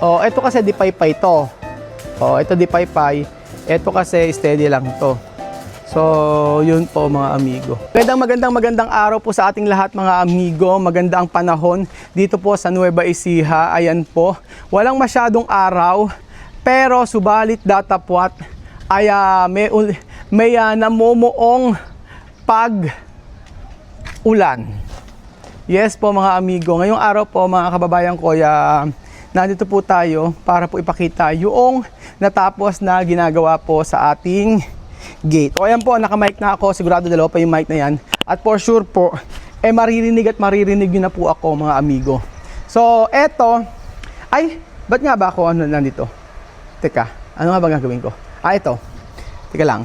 Ito kasi di paypay to. Ito di paypay. Ito kasi steady lang to. So, yun po mga amigo. Magandang araw po sa ating lahat mga amigo. Maganda ang panahon dito po sa Nueva Ecija. Ayan po. Walang masyadong araw. Pero subalit datapwat ay may namumuong pag-ulan. Yes po mga amigo. Ngayong araw po mga kababayan ko, nandito po tayo para po ipakita yung natapos na ginagawa po sa ating gate. O ayan po, naka-mic na ako. Sigurado dalawa pa yung mic na yan. At for sure po, maririnig nyo na po ako mga amigo. So, eto. Ay, ba't nga ba ako nandito? Teka, ano nga ba gagawin ko? Ito. Teka lang.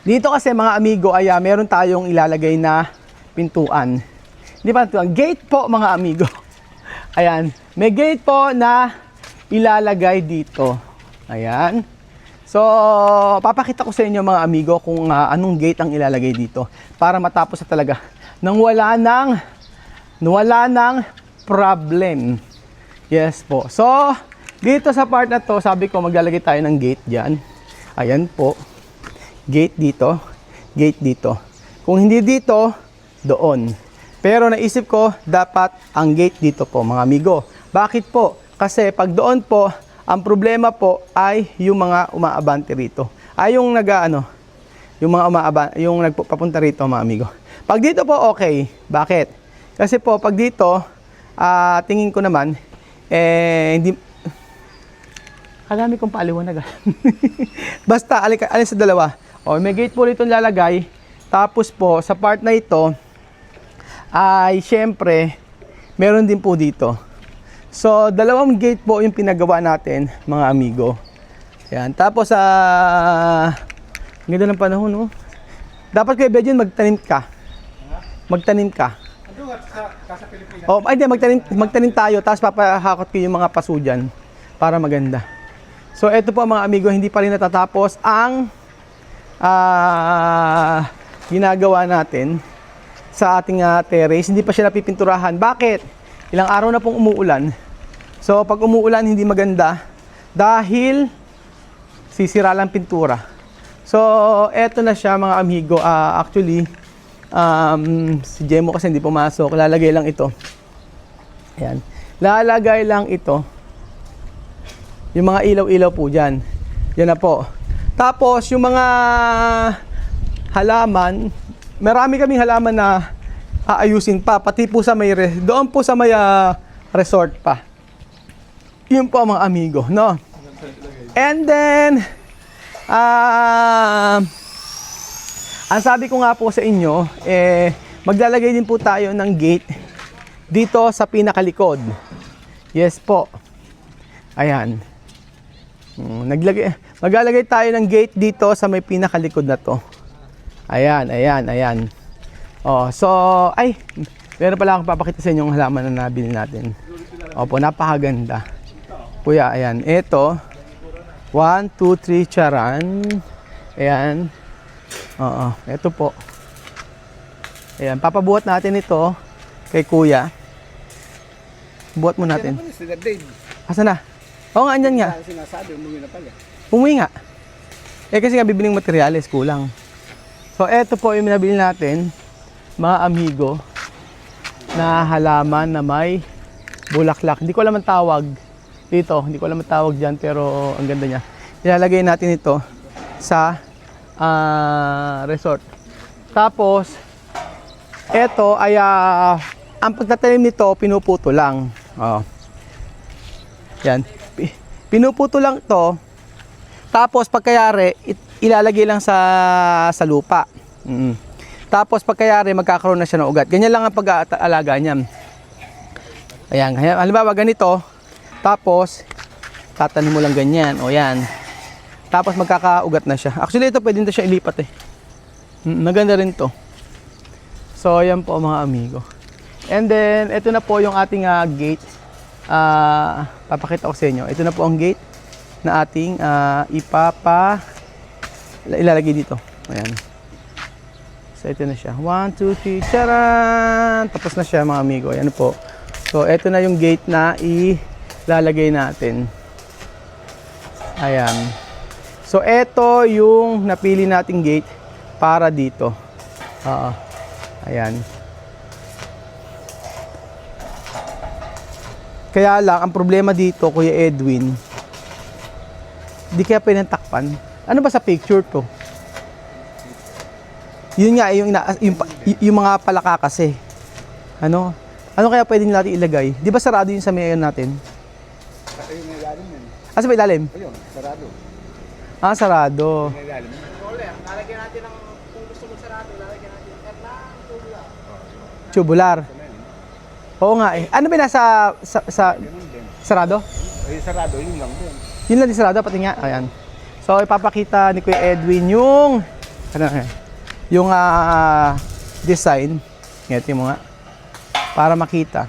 Dito kasi mga amigo, meron tayong ilalagay na pintuan. Hindi pa pintuan. Gate po mga amigo. Ayan. May gate po na ilalagay dito. Ayan. So, papakita ko sa inyo mga amigo kung anong gate ang ilalagay dito para matapos na talaga nang wala ng problem. Yes po. So, dito sa part na to, sabi ko maglalagay tayo ng gate dyan. Ayan po. Gate dito. Gate dito. Kung hindi dito, doon. Pero naisip ko, dapat ang gate dito po mga amigo. Bakit po? Kasi pag doon po, ang problema po ay yung mga umaabante rito. Yung yung nagpapunta rito mga amigo. Pag dito po okay. Bakit? Kasi po pag dito, tingin ko naman, hindi, kadami kong paaliwanag. Basta, alin sa dalawa. May gate po rito lalagay. Tapos po, sa part na ito, ay syempre, meron din po dito. So, dalawang gate po yung pinagawa natin, mga amigo. Ayan. Tapos, ganda ng panahon, no? Dapat kayo, Bejan, magtanim ka. Magtanim ka. Hindi, magtanim tayo, tapos papahakot ko yung mga paso dyan para maganda. So, eto po mga amigo, hindi pa rin natatapos ang ginagawa natin sa ating terrace. Hindi pa siya napipinturahan. Bakit? Ilang araw na pong umuulan. So, pag umuulan, hindi maganda dahil sisira lang pintura. So, eto na siya mga amigo. Actually, si Jemo kasi hindi pumasok. Lalagay lang ito. Ayan. Lalagay lang ito. Yung mga ilaw-ilaw po dyan. Yan na po. Tapos, yung mga halaman, marami kaming halaman na aayusin pa, pati po sa may doon po sa may resort pa. Yun po mga amigo, no? And then ang sabi ko nga po sa inyo, maglalagay din po tayo ng gate dito sa pinakalikod. Yes po. Ayan. Maglalagay tayo ng gate dito sa may pinakalikod na to. Ayan. So, meron pala akong papakita sa inyo yung halaman na nabili natin. Opo, napakaganda. Kuya, ayan. Ito, 1, 2, 3, charan. Ayan. Ito po. Ayan, papabuhat natin ito kay kuya. Buhat mo natin. Asa na? Oo nga, andyan nga. Umuwi na pala. Umuwi nga. Kasi nga bibiling materyales, kulang. So, ito po yung nabili natin, mga amigo, na halaman na may bulaklak. Hindi ko alam ang tawag dito. Hindi ko alam ang tawag dyan, pero ang ganda niya. Ilalagay natin ito sa resort. Tapos, ito ay, ang pagtatanim nito, pinuputo lang. Yan. Pinuputo lang to. Tapos, pagkayari, ilalagay lang sa lupa. Tapos pagkayari magkakaroon na siya ng ugat. Ganyan lang ang pag-aalaga niyan. Ayan, halimbawa ganito. Tapos tatanim mo lang ganyan. O yan. Tapos magkakaugat na siya. Actually ito pwede na siya ilipat eh. Maganda rin to. So ayan po mga amigo. And then ito na po yung ating gate. Papakita ko sa inyo. Ito na po ang gate na ating ilalagay dito. Ayan. So, ito na siya. 1, 2, 3, charan! Tapos na siya mga amigo. Ayan po. So, ito na yung gate na lalagay natin. Ayan. So, ito yung napili nating gate para dito. Oo. Ayan. Kaya lang, ang problema dito, Kuya Edwin, di kaya pinantakpan. Ano ba sa picture to? Yun nga, yung mga palaka kasi. Ano? Ano kaya pwede natin ilagay? Di ba sarado yun sa mayon natin? Ayun, may ilalim yan. Ah, sa may ilalim? Ayun, sarado. Ah, sarado. May ilalim. Lalagyan natin ng, kung gusto mo sarado, lalagyan natin ng tubular. Tubular. Oo nga eh. Ano ba nasa Ganun din. sarado? Ay, sarado, yun lang din. Yun lang din sarado, pati nga. Ayan. So, ipapakita ni Kuya Edwin yung yung design. Ngeti mo nga. Para makita.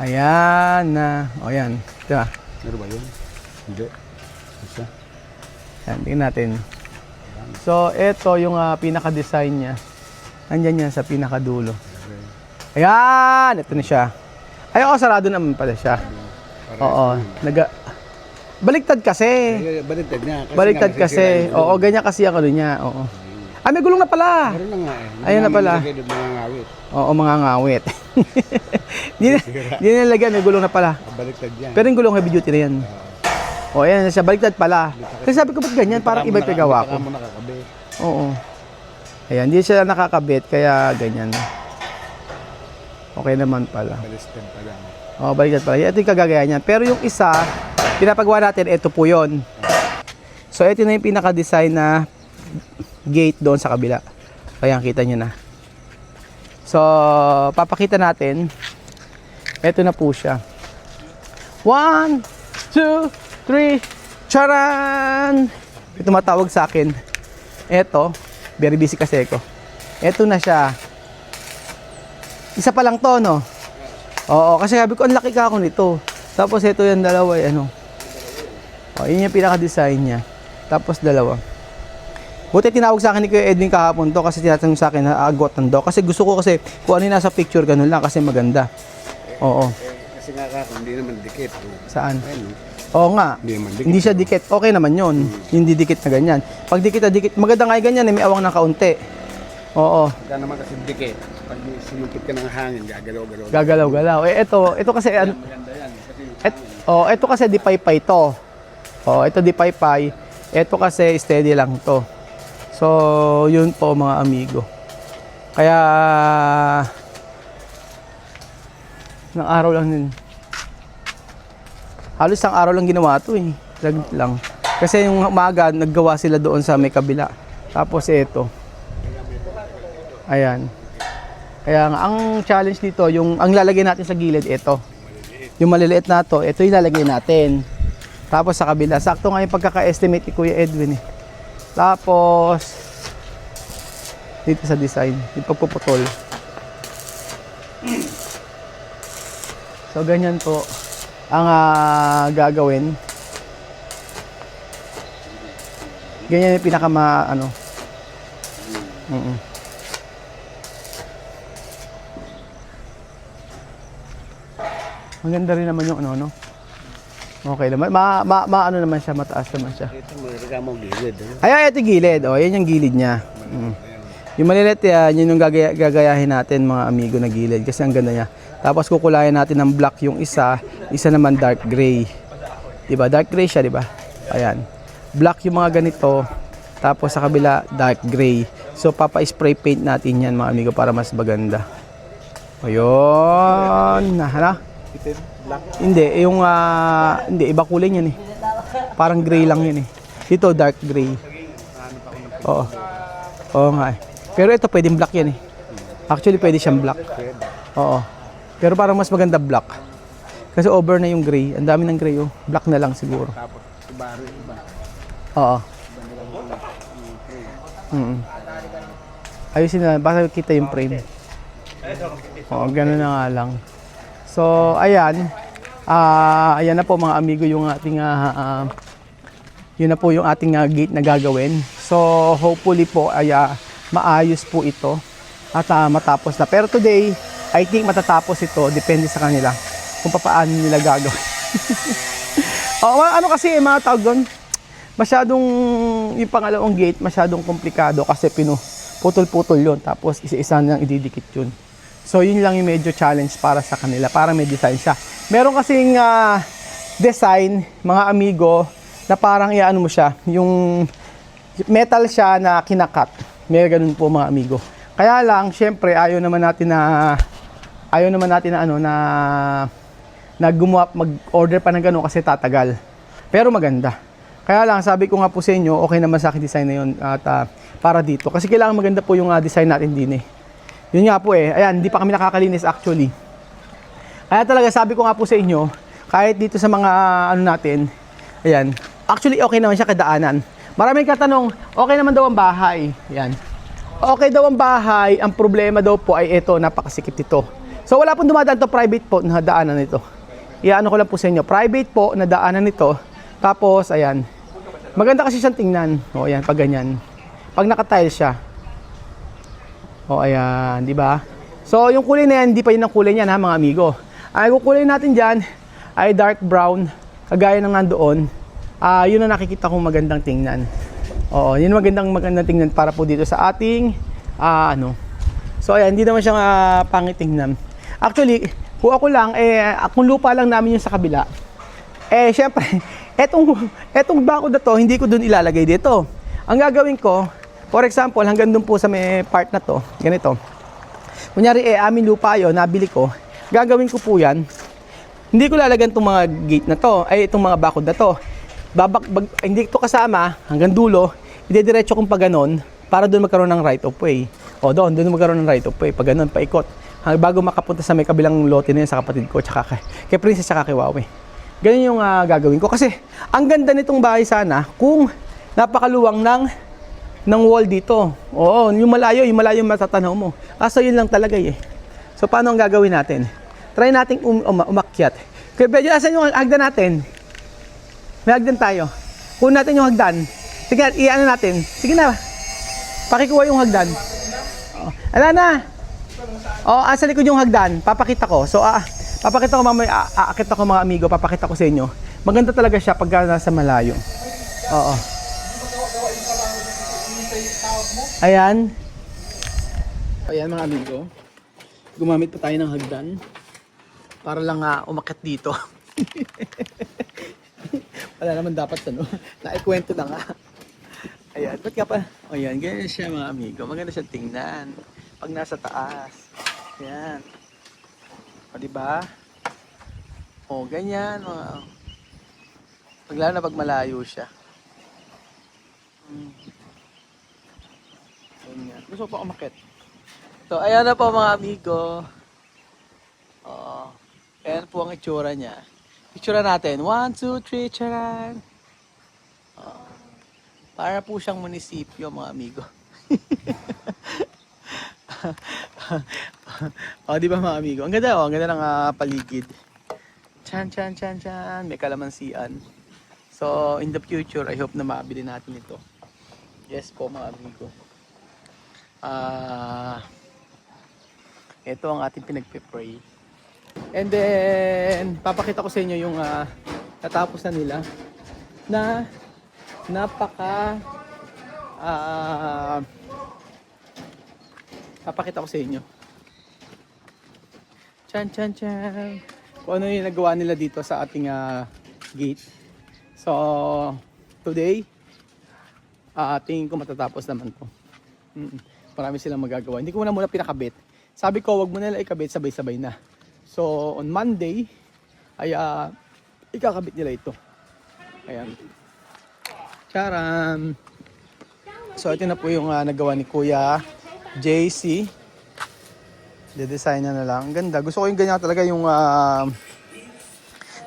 Ayan na. O yan. Diba? Meron ba yun? Hindi. Isa. Ayan, tingnan natin. So, ito yung pinaka-design niya. Andyan yan sa pinakadulo. Ayan! Ito na siya. Ay, sarado naman pala siya. Oo. Baliktad kasi. Ay, baliktad niya. Baliktad kasi. Oo, ganyan kasi ang ano niya. Oo. Ah, may gulong na pala. Meron na nga eh. Ayun na pala. Mga ngawit. Oo, mga ngawit. Di nilagyan, may gulong na pala. Baliktad yan. Pero yung gulong heavy duty na yan. O, ayan na siya. Baliktad pala. Kasi sabi ko, ba't ganyan? Parang iba yung pagawa ko. Baka mo nakakabit. Oo. Ayan, hindi siya nakakabit, kaya ganyan. Okay naman pala. Baliktad pa lang. O, baliktad pala. Ito yung kagagaya niyan. Pero yung isa, pinapagawa natin, ito po yun. So, ito na yung pinaka-design na gate doon sa kabila. Ayan, kita nyo na. So, papakita natin. Ito na po siya. 1, 2, 3, charan! Ito matawag sa akin. Ito, very busy kasi ako. Ito na siya. Isa pa lang to, no? Oo, kasi sabi ko, ang laki ka ako nito. Tapos ito yung dalawa, ano. O, yun yung pinaka-design niya. Tapos dalawa. Buti tinawag sa akin ni Kuya Edwin kahapon to kasi tinatanong sa akin na agotan daw. Kasi gusto ko kasi kung ano yung nasa picture, ganun lang kasi maganda. Oo. Kasi nga kako, hindi naman dikit. Saan? Ayun. Oo nga. Hindi naman dikit. Hindi siya dikit. Okay naman yun. Yung didikit na ganyan. Pag dikit na dikit, maganda nga yung ganyan, may awang ng kaunti. Oo. Kaya naman kasi dikit. Pag sinumpit ka ng hangin, gagalaw-galaw. Gagalaw-galaw. Eh, ito kasi, Maganda yan. Kasi ito kasi dipaypay to. Ito dipaypay. Ito kasi steady lang to. So, yun po mga amigo. Kaya, ng araw lang din. Halos isang araw lang ginawa ito eh. Saglit lang. Kasi yung umaga, naggawa sila doon sa may kabila. Tapos ito. Ayan. Kaya nga, ang challenge dito, yung ang lalagay natin sa gilid, ito. Yung maliliit na to, ito yung lalagay natin. Tapos sa kabila, sakto nga yung pagkaka-estimate ni Kuya Edwin eh. Tapos, dito sa design, yung pagpuputol. So, ganyan po ang gagawin. Ganyan yung ano. Maganda rin naman yung ano, no? Okay naman. Ano naman siya, mataas naman siya. ito mga mo gilid. Ay, ito gilid. O, yan yung gilid niya. Yung malilit yan, yun yung gagayahin natin mga amigo na gilid. Kasi ang ganda niya. Tapos kukulayan natin ng black yung isa naman dark gray. Diba? Dark gray siya, diba? Ayan. Black yung mga ganito. Tapos sa kabila, dark gray. So, papa-spray paint natin yan mga amigo para mas maganda. Ayun. Hala? Black. Hindi, yung hindi, iba kulay niyan eh. Parang gray lang yun eh. Dito dark gray. Oo. Oo nga eh. Pero ito pwedeng black yan eh. Actually pwede siyang black. Oo. Pero parang mas maganda black. Kasi over na yung gray. Ang dami ng gray oh. Black na lang siguro. Tapos Subaru iba. Oo. Ayusin na, basta kita yung frame. Oo, gano'n na nga lang. So, ayan. Ayan na po mga amigo yung ating yun na po yung ating gate na gagawin. So, hopefully po ay maayos po ito. at matapos na. Pero today, I think matatapos ito. Depende sa kanila kung paano nila gagawin. Ano kasi mga tawag doon, masyadong yung pangalawang gate, masyadong komplikado kasi putol-putol yun. Tapos isa-isa nang ididikit yun. So yun lang yung medyo challenge para sa kanila, para may design siya. Meron kasing design, mga amigo, na parang iano mo siya, yung metal siya na kinakat. May ganun po mga amigo. Kaya lang, syempre, ayaw naman natin na gumawa, mag-order pa ng ganun kasi tatagal. Pero maganda. Kaya lang, sabi ko nga po sa inyo, okay naman sa akin design na yun at para dito. Kasi kailangan maganda po yung design natin din eh. Yun nga po eh. Ayan, hindi pa kami nakakalinis actually. Kaya talaga sabi ko nga po sa inyo, kahit dito sa mga ano natin, ayan, actually okay naman siya kadaanan. Maraming katanong, okay naman daw ang bahay. Ayan. Okay daw ang bahay, ang problema daw po ay ito, napakasikip nito. So wala pong dumadaan to private po na daanan nito. Iyaano ko lang po sa inyo, private po na daanan nito. Tapos, ayan, maganda kasi siyang tingnan. O ayan, pag ganyan. Pag nakatile siya. O ayan, di ba? So yung kulay na yan, hindi pa yun ang kulay niyan ha mga amigo. Ang kulay natin dyan ay dark brown, kagaya ng nandoon. Yun ang nakikita kong magandang tingnan. Oo, yun magandang tingnan para po dito sa ating So ayan, hindi naman siyang pangit tingnan. Actually, kung ako lang, kung lupa lang namin yung sa kabila, syempre, etong bakod na to, hindi ko dun ilalagay dito. Ang gagawin ko, for example, hanggang dun po sa may part na to, ganito. Kunyari, amin lupa yun, nabili ko, gagawin ko po yan. Hindi ko lalagyan itong mga gate na to, itong mga bakod na to. Hindi ito kasama, hanggang dulo, idediretso kong pa ganon, para doon magkaroon ng right of way. O doon magkaroon ng right of way, pag ganon, paikot. Bago makapunta sa may kabilang lote na yun sa kapatid ko, tsaka kay Princess, tsaka kay Wawi. Ganyan yung gagawin ko. Kasi, ang ganda nitong bahay sana, kung napakaluwang ng wall dito. Oo, yung malayo matatanaw mo. Kaso yun lang talaga eh. So, paano ang gagawin natin? Try nating umakyat. Kaya, medyo asan yung hagdan natin? May hagdan tayo. Kunin natin yung hagdan. Sige, iano natin. Sige na. Pakikuha yung hagdan. Ala na. Asa likod yung hagdan. Papakita ko. So, papakita ko mamaya. Aakit ako mga amigo. Papakita ko sa inyo. Maganda talaga siya pag nasa malayo. Oo. Ayan. Ayan mga amigo. Gumamit pa tayo ng hagdan. Para lang umakyat dito. Wala naman dapat naikwento na nga. Ayan, ba't ka pa? Ayan, ganyan siya mga amigo. Maganda siya tingnan. Pag nasa taas. Ayan. O, diba? O, ganyan. Lalo na pag malayo siya. Ganyan. Gusto ko pa umakit. So, ayan na po mga amigo. Ayan po ang itsura niya. Picture natin. 1, 2, 3, charan! Para po siyang munisipyo, mga amigo. Di ba mga amigo? Ang ganda, ang ganda ng paligid. Chan. May kalamansian. So, in the future, I hope na mabili natin ito. Yes po, mga amigo. Ito ang ating pinagpe-pray. And then, papakita ko sa inyo yung natapos na nila na papakita ko sa inyo. Chan. Kung ano yung nagawa nila dito sa ating gate. So, today, tingin ko matatapos naman to. Marami silang magagawa. Hindi ko muna pinakabit. Sabi ko, wag mo nila ikabit, sabay-sabay na. So, on Monday, ay ikakabit nila ito. Ayan. Charan! So, ito na po yung nagawa ni Kuya JC. De-design na lang. Ang ganda. Gusto ko yung ganyan talaga yung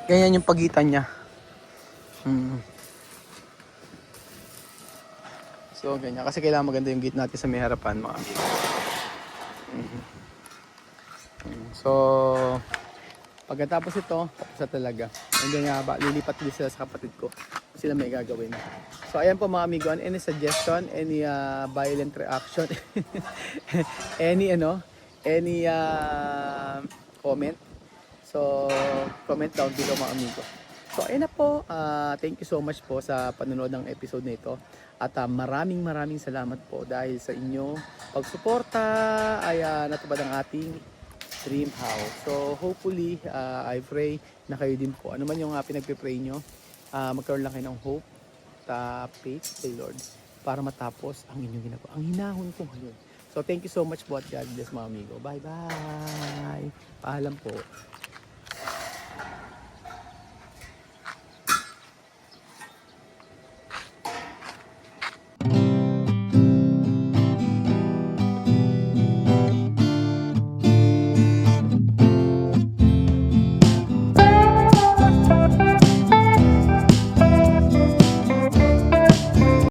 ganyan yung pagitan niya. So, ganyan. Kasi kailangan maganda yung gate natin sa may harapan, mga amigo. So, pagkatapos ito, tapos na talaga. And then, lilipat din sila sa kapatid ko. Sila may gagawin. So ayan po mga amigo, any suggestion, any violent reaction, any comment. So comment down below mga amigo. So ayun na po, thank you so much po sa panonood ng episode na ito. At maraming salamat po dahil sa inyo pagsuporta ay natupad ang ating dream house. So hopefully, I pray na kayo din po. Ano man yung pinagpipray nyo, magkaroon lang kayo ng hope, faith kay Lord para matapos ang inyong ginagawa. Ang hinahon ko ngayon. So thank you so much po at God bless mga amigo. Bye bye. Paalam po.